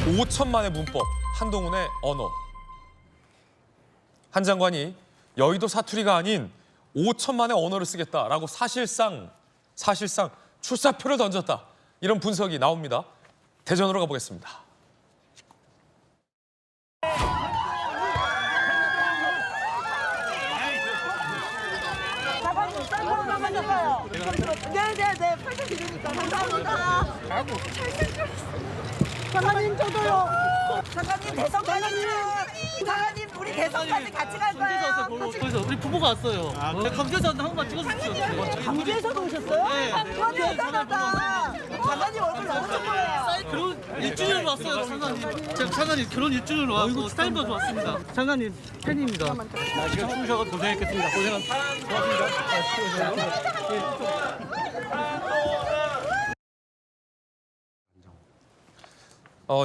5천만의 문법, 한동훈의 언어. 한 장관이 여의도 사투리가 아닌 5천만의 언어를 쓰겠다라고 사실상 출사표를 던졌다. 이런 분석이 나옵니다. 대전으로 가보겠습니다. 네네네, 80이니까 감사합니다. 장관님 저도요. 장관님 대선까지. 장관님 우리 대선까지 같이 갈 거예요. 그래서 우리 부부가 왔어요. 강제해서 한 번만 찍어주십시오. 강주에서도 오셨어요? 네. 와 대단하다. 장관님 얼굴 너무 좋아요. 결혼 1주년으로 왔어요, 장관님. 제가 장관님 결혼 1주년으로 와서 사인도 왔습니다. 장관님 팬입니다. 지금 추우셔서 고생했겠습니다.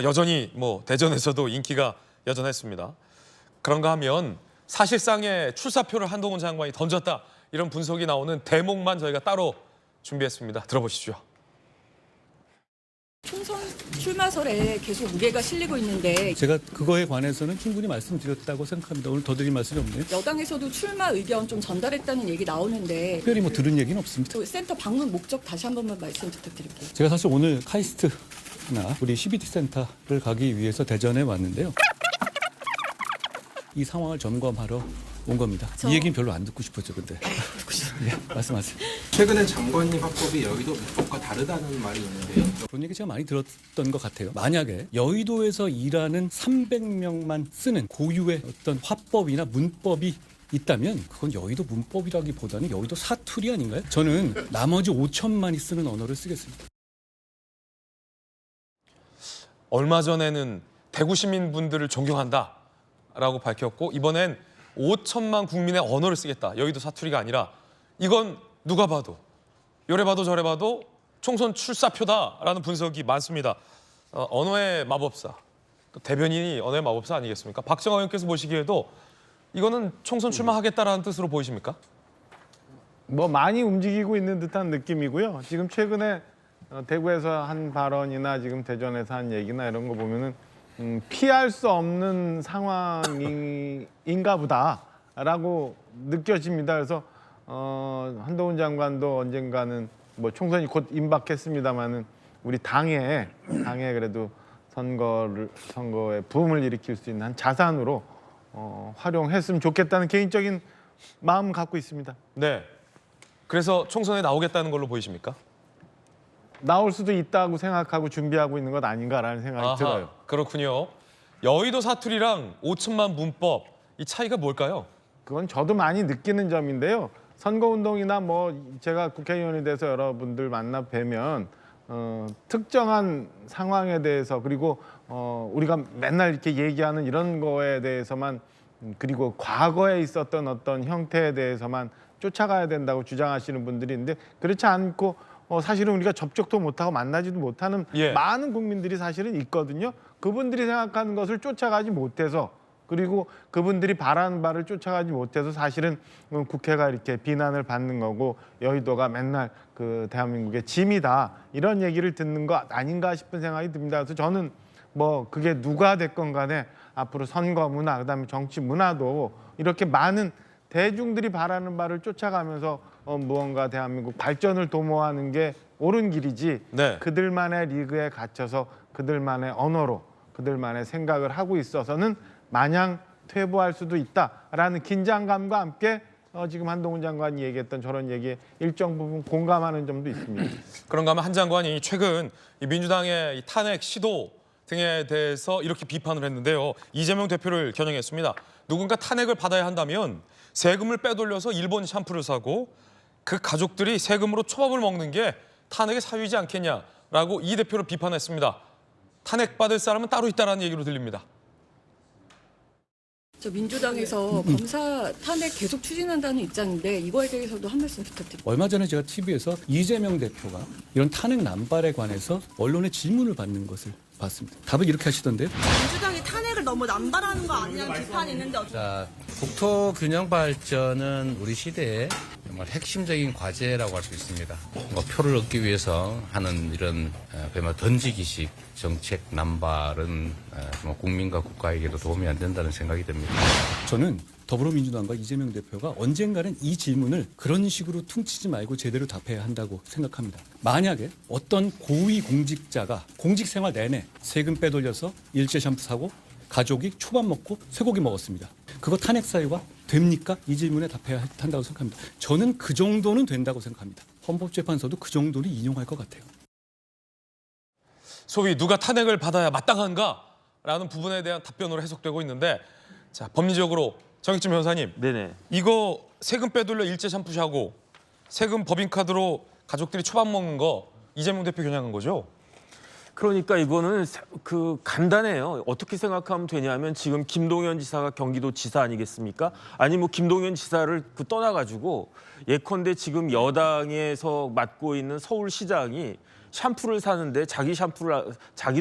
여전히 대전에서도 인기가 여전했습니다. 그런가 하면 사실상의 출사표를 한동훈 장관이 던졌다. 이런 분석이 나오는 대목만 저희가 따로 준비했습니다. 들어보시죠. 총선 출마설에 계속 무게가 실리고 있는데 제가 그거에 관해서는 충분히 말씀드렸다고 생각합니다. 오늘 더 드릴 말씀이 없네요. 여당에서도 출마 의견 좀 전달했다는 얘기 나오는데 특별히 들은 얘기는 없습니다. 그 센터 방문 목적 다시 한 번만 말씀 부탁드릴게요. 제가 사실 오늘 카이스트나 우리 CBT 센터를 가기 위해서 대전에 왔는데요. 이 상황을 점검하러 온 겁니다. 이 얘기는 별로 안 듣고 싶었죠, 근데. 예, 말씀하세요. 최근에 장관님 화법이 여의도 문법과 다르다는 말이 있는데요. 그런 얘기 제가 많이 들었던 것 같아요. 만약에 여의도에서 일하는 300명만 쓰는 고유의 어떤 화법이나 문법이 있다면 그건 여의도 문법이라기보다는 여의도 사투리 아닌가요? 저는 나머지 5천만이 쓰는 언어를 쓰겠습니다. 얼마 전에는 대구 시민분들을 존경한다라고 밝혔고 이번엔 5천만 국민의 언어를 쓰겠다. 여의도 사투리가 아니라 이건 누가 봐도 요래 봐도 저래 봐도 총선 출사표다라는 분석이 많습니다. 언어의 마법사, 또 대변인이 언어의 마법사 아니겠습니까? 박정아 의원께서 보시기에도 이거는 총선 출마하겠다라는 뜻으로 보이십니까? 많이 움직이고 있는 듯한 느낌이고요. 지금 최근에 대구에서 한 발언이나 지금 대전에서 한 얘기나 이런 거 보면은 피할 수 없는 상황인가 보다라고 느껴집니다. 그래서 한동훈 장관도 언젠가는 총선이 곧 임박했습니다마는 우리 당에 그래도 선거에 부흥을 일으킬 수 있는 한 자산으로 활용했으면 좋겠다는 개인적인 마음 갖고 있습니다. 네. 그래서 총선에 나오겠다는 걸로 보이십니까? 나올 수도 있다고 생각하고 준비하고 있는 것 아닌가라는 생각이 들어요. 그렇군요. 여의도 사투리랑 5천만 문법, 이 차이가 뭘까요? 그건 저도 많이 느끼는 점인데요. 선거운동이나 제가 국회의원이 돼서 여러분들 만나 뵈면 특정한 상황에 대해서 그리고 우리가 맨날 이렇게 얘기하는 이런 거에 대해서만 그리고 과거에 있었던 어떤 형태에 대해서만 쫓아가야 된다고 주장하시는 분들이 있는데 그렇지 않고 사실은 우리가 접촉도 못하고 만나지도 못하는 많은 국민들이 사실은 있거든요. 그분들이 생각하는 것을 쫓아가지 못해서 그리고 그분들이 바라는 바를 쫓아가지 못해서 사실은 국회가 이렇게 비난을 받는 거고 여의도가 맨날 그 대한민국의 짐이다 이런 얘기를 듣는 것 아닌가 싶은 생각이 듭니다. 그래서 저는 그게 누가 됐건 간에 앞으로 선거 문화 그다음에 정치 문화도 이렇게 많은 대중들이 바라는 바를 쫓아가면서 무언가 대한민국 발전을 도모하는 게 옳은 길이지 그들만의 리그에 갇혀서 그들만의 언어로 그들만의 생각을 하고 있어서는 마냥 퇴보할 수도 있다라는 긴장감과 함께 지금 한동훈 장관이 얘기했던 저런 얘기에 일정 부분 공감하는 점도 있습니다. 그런가 하면 한 장관이 최근 이 민주당의 이 탄핵 시도 등에 대해서 이렇게 비판을 했는데요. 이재명 대표를 겨냥했습니다. 누군가 탄핵을 받아야 한다면 세금을 빼돌려서 일본 샴푸를 사고 그 가족들이 세금으로 초밥을 먹는 게 탄핵의 사유이지 않겠냐라고 이 대표를 비판했습니다. 탄핵받을 사람은 따로 있다는 얘기로 들립니다. 저 민주당에서 검사 탄핵 계속 추진한다는 입장인데 이거에 대해서도 한 말씀 부탁드립니다. 얼마 전에 제가 TV에서 이재명 대표가 이런 탄핵 남발에 관해서 언론의 질문을 받는 것을 봤습니다. 답을 이렇게 하시던데요. 민주당이 탄핵을 너무 남발하는 거 아니냐는 비판이 있는데 자, 국토 균형 발전은 우리 시대의 정말 핵심적인 과제라고 할 수 있습니다. 뭐 표를 얻기 위해서 하는 이런 그야말로 던지기식 정책 남발은 정말 국민과 국가에게도 도움이 안 된다는 생각이 듭니다. 저는 더불어민주당과 이재명 대표가 언젠가는 이 질문을 그런 식으로 퉁치지 말고 제대로 답해야 한다고 생각합니다. 만약에 어떤 고위 공직자가 공직 생활 내내 세금 빼돌려서 일제 샴푸 사고 가족이 초밥 먹고 쇠고기 먹었습니다. 그거 탄핵 사유가 됩니까? 이 질문에 답해야 한다고 생각합니다. 저는 그 정도는 된다고 생각합니다. 헌법재판소도 그 정도는 인용할 것 같아요. 소위 누가 탄핵을 받아야 마땅한가라는 부분에 대한 답변으로 해석되고 있는데, 자, 법리적으로 정익진 변호사님, 네네. 이거 세금 빼돌려 일제 샴푸샤고 세금 법인카드로 가족들이 초밥 먹는 거 이재명 대표 겨냥한 거죠? 그러니까 이거는 간단해요. 어떻게 생각하면 되냐면 지금 김동연 지사가 경기도 지사 아니겠습니까? 아니 뭐 김동연 지사를 떠나가지고 예컨대 지금 여당에서 맡고 있는 서울시장이 샴푸를 사는데 자기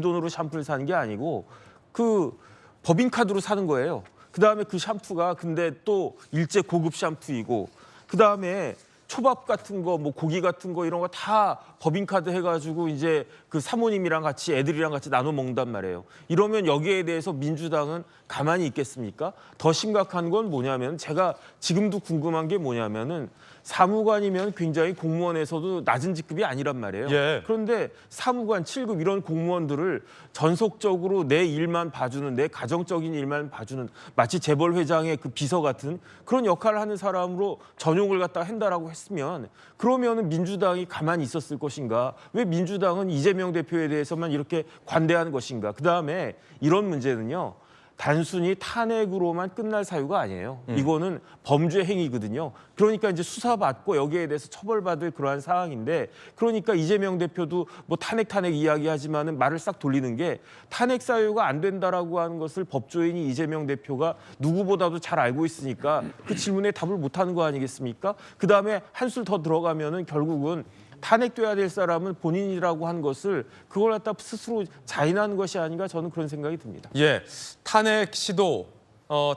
돈으로 샴푸를 사는 게 아니고 그 법인카드로 사는 거예요. 그다음에 그 샴푸가 근데 또 일제 고급 샴푸이고 그다음에 초밥 같은 거, 뭐 고기 같은 거 이런 거 다 법인카드 해가지고 이제 그 사모님이랑 같이 애들이랑 같이 나눠 먹는단 말이에요. 이러면 여기에 대해서 민주당은 가만히 있겠습니까? 더 심각한 건 뭐냐면 제가 지금도 궁금한 게 뭐냐면은 사무관이면 굉장히 공무원에서도 낮은 직급이 아니란 말이에요. 예. 그런데 사무관 7급 이런 공무원들을 전속적으로 내 일만 봐주는 내 가정적인 일만 봐주는 마치 재벌 회장의 그 비서 같은 그런 역할을 하는 사람으로 전용을 갖다 한다라고 했으면 그러면은 민주당이 가만히 있었을 것인가? 왜 민주당은 이재명 대표에 대해서만 이렇게 관대한 것인가? 그다음에 이런 문제는요. 단순히 탄핵으로만 끝날 사유가 아니에요. 이거는 범죄 행위거든요. 그러니까 이제 수사받고 여기에 대해서 처벌받을 그러한 상황인데 그러니까 이재명 대표도 뭐 탄핵 이야기하지만은 말을 싹 돌리는 게 탄핵 사유가 안 된다라고 하는 것을 법조인이 이재명 대표가 누구보다도 잘 알고 있으니까 그 질문에 답을 못하는 거 아니겠습니까? 그다음에 한술 더 들어가면은 결국은 탄핵돼야 될 사람은 본인이라고 한 것을 그걸 갖다 스스로 자인하는 것이 아닌가 저는 그런 생각이 듭니다. 예, 탄핵 시도,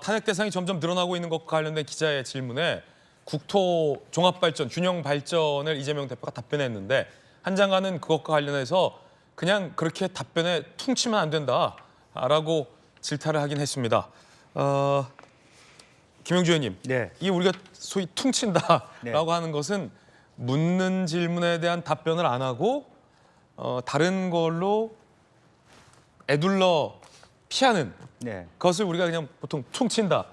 탄핵 대상이 점점 늘어나고 있는 것과 관련된 기자의 질문에 국토 종합발전, 균형 발전을 이재명 대표가 답변했는데 한 장관은 그것과 관련해서 그냥 그렇게 답변에 퉁치면 안 된다라고 질타를 하긴 했습니다. 김영주 의원님, 네. 이 우리가 소위 퉁친다라고 네. 하는 것은 묻는 질문에 대한 답변을 안 하고 다른 걸로 애둘러 피하는 네. 것을 우리가 그냥 보통 퉁친다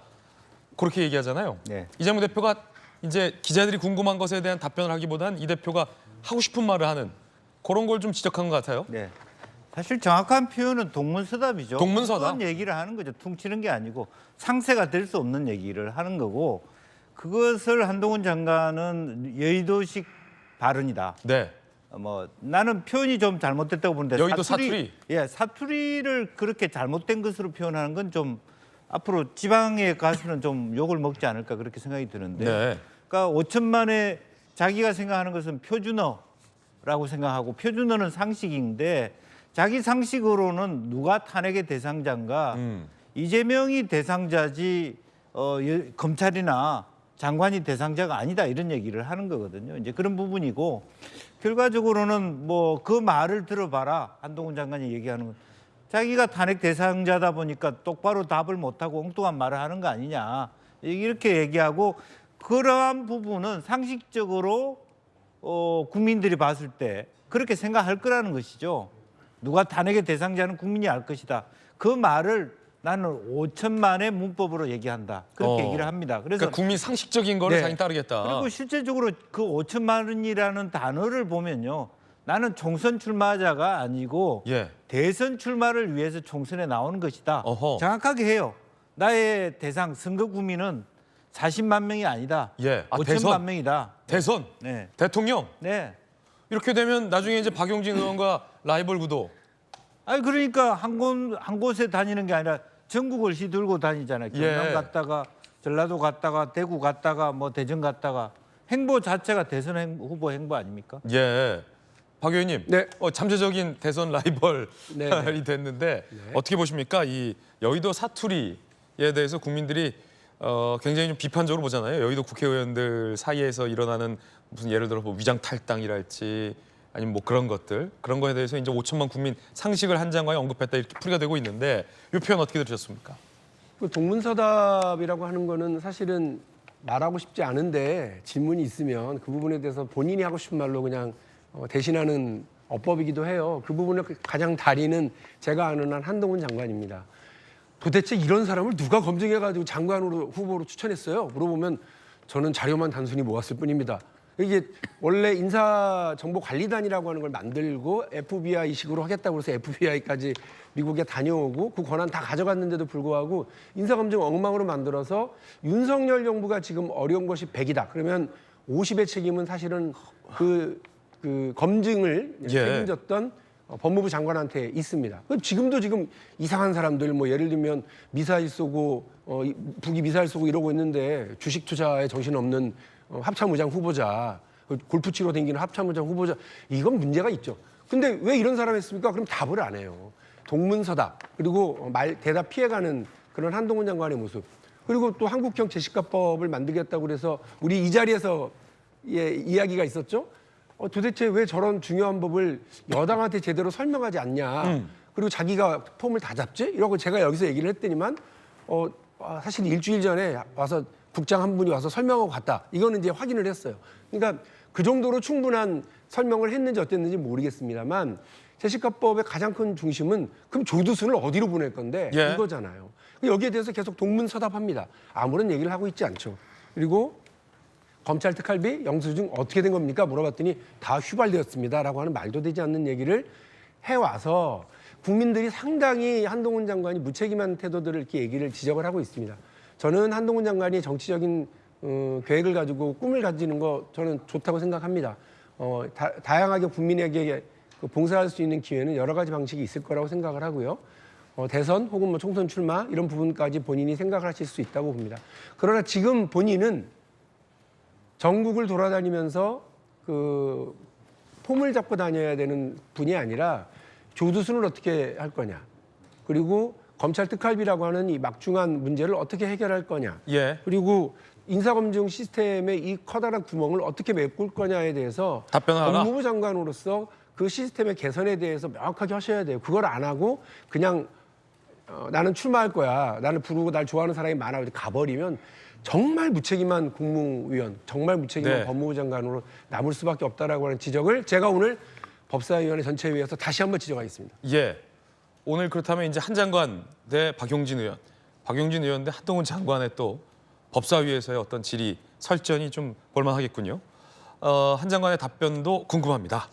그렇게 얘기하잖아요. 네. 이재명 대표가 이제 기자들이 궁금한 것에 대한 답변을 하기보단 이 대표가 하고 싶은 말을 하는 그런 걸 좀 지적한 것 같아요. 네. 사실 정확한 표현은 동문서답이죠. 동문서답. 그런 얘기를 하는 거죠. 퉁치는 게 아니고 상세가 될 수 없는 얘기를 하는 거고 그것을 한동훈 장관은 여의도식 발언이다. 네. 뭐 나는 표현이 좀 잘못됐다고 보는데 여의도 사투리? 예, 사투리를 그렇게 잘못된 것으로 표현하는 건 좀 앞으로 지방에 가서는 좀 욕을 먹지 않을까 그렇게 생각이 드는데. 네. 그러니까 5천만에 자기가 생각하는 것은 표준어라고 생각하고 표준어는 상식인데 자기 상식으로는 누가 탄핵의 대상자인가 이재명이 대상자지 검찰이나 장관이 대상자가 아니다 이런 얘기를 하는 거거든요. 이제 그런 부분이고 결과적으로는 뭐 그 말을 들어봐라 한동훈 장관이 얘기하는 건 자기가 탄핵 대상자다 보니까 똑바로 답을 못하고 엉뚱한 말을 하는 거 아니냐 이렇게 얘기하고 그러한 부분은 상식적으로 국민들이 봤을 때 그렇게 생각할 거라는 것이죠. 누가 탄핵의 대상자는 국민이 알 것이다. 그 말을 나는 5천만의 문법으로 얘기한다. 그렇게 얘기를 합니다. 그래서 그러니까 국민 상식적인 거를 네. 자기 따르겠다. 그리고 실제적으로 그 5천만 원이라는 단어를 보면요. 나는 총선 출마자가 아니고 예. 대선 출마를 위해서 총선에 나오는 것이다. 어허. 정확하게 해요. 나의 대상 선거 구민은 40만 명이 아니다. 예. 5천만 대선. 명이다. 대선, 네. 대통령. 네. 이렇게 되면 나중에 이제 박용진 의원과 라이벌 구도. 아니 그러니까 한 곳에 다니는 게 아니라 전국을 휘둘고 다니잖아요. 경남 예. 갔다가 전라도 갔다가 대구 갔다가 뭐 대전 갔다가 행보 자체가 대선 후보 행보 아닙니까? 예. 박 의원님, 네. 잠재적인 대선 라이벌이 네. 됐는데 어떻게 보십니까? 이 여의도 사투리에 대해서 국민들이 굉장히 좀 비판적으로 보잖아요. 여의도 국회의원들 사이에서 일어나는 무슨 예를 들어 뭐 위장 탈당이랄지 아니면 뭐 그런 것들 그런 거에 대해서 이제 5천만 국민 상식을 한 장관이 언급했다 이렇게 풀이가 되고 있는데 이 표현 어떻게 들으셨습니까? 그 동문서답이라고 하는 거는 사실은 말하고 싶지 않은데 질문이 있으면 그 부분에 대해서 본인이 하고 싶은 말로 그냥 대신하는 어법이기도 해요. 그 부분을 가장 다리는 제가 아는 한 한동훈 장관입니다. 도대체 이런 사람을 누가 검증해가지고 장관으로 후보로 추천했어요? 물어보면 저는 자료만 단순히 모았을 뿐입니다. 이게 원래 인사정보관리단이라고 하는 걸 만들고 FBI식으로 하겠다고 해서 FBI까지 미국에 다녀오고 그 권한 다 가져갔는데도 불구하고 인사검증 엉망으로 만들어서 윤석열 정부가 지금 어려운 것이 100이다. 그러면 50의 책임은 사실은 그 검증을 책임졌던 법무부 장관한테 있습니다. 지금도 지금 이상한 사람들 뭐 예를 들면 미사일 쏘고 북이 미사일 쏘고 이러고 있는데 주식 투자에 정신 없는 합참의장 후보자, 골프 치러 다니는 합참의장 후보자 이건 문제가 있죠. 근데 왜 이런 사람 했습니까? 그럼 답을 안 해요. 동문서답 그리고 대답 피해가는 그런 한동훈 장관의 모습 그리고 또 한국형 제시가법을 만들겠다고 그래서 우리 이 자리에서 이야기가 있었죠. 도대체 왜 저런 중요한 법을 여당한테 제대로 설명하지 않냐. 그리고 자기가 폼을 다 잡지? 이러고 제가 여기서 얘기를 했더니만 사실 일주일 전에 와서 국장 한 분이 와서 설명하고 갔다. 이거는 이제 확인을 했어요. 그러니까 그 정도로 충분한 설명을 했는지 어땠는지 모르겠습니다만 제시가법의 가장 큰 중심은 그럼 조두순을 어디로 보낼 건데 이거잖아요. 여기에 대해서 계속 동문서답합니다. 아무런 얘기를 하고 있지 않죠. 그리고 검찰 특활비 영수증 어떻게 된 겁니까? 물어봤더니 다 휘발되었습니다라고 하는 말도 되지 않는 얘기를 해와서 국민들이 상당히 한동훈 장관이 무책임한 태도들을 이렇게 얘기를 지적을 하고 있습니다. 저는 한동훈 장관이 정치적인 계획을 가지고 꿈을 가지는 거 저는 좋다고 생각합니다. 다양하게 국민에게 봉사할 수 있는 기회는 여러 가지 방식이 있을 거라고 생각을 하고요. 대선 혹은 뭐 총선 출마 이런 부분까지 본인이 생각을 하실 수 있다고 봅니다. 그러나 지금 본인은 전국을 돌아다니면서 그 폼을 잡고 다녀야 되는 분이 아니라 조두순을 어떻게 할 거냐. 그리고 검찰 특활비라고 하는 이 막중한 문제를 어떻게 해결할 거냐. 그리고 인사검증 시스템의 이 커다란 구멍을 어떻게 메꿀 거냐에 대해서 답변하라. 법무부 장관으로서 그 시스템의 개선에 대해서 명확하게 하셔야 돼요. 그걸 안 하고 그냥 나는 출마할 거야. 나를 부르고 날 좋아하는 사람이 많아. 가버리면 정말 무책임한 국무위원, 정말 무책임한 법무부 장관으로 남을 수밖에 없다라고 하는 지적을 제가 오늘 법사위원회 전체회의에서 다시 한번 지적하겠습니다. 오늘 그렇다면 이제 한 장관 대 박용진 의원, 박용진 의원 대 한동훈 장관의 또 법사위에서의 어떤 질의 설전이 좀 볼만하겠군요. 한 장관의 답변도 궁금합니다.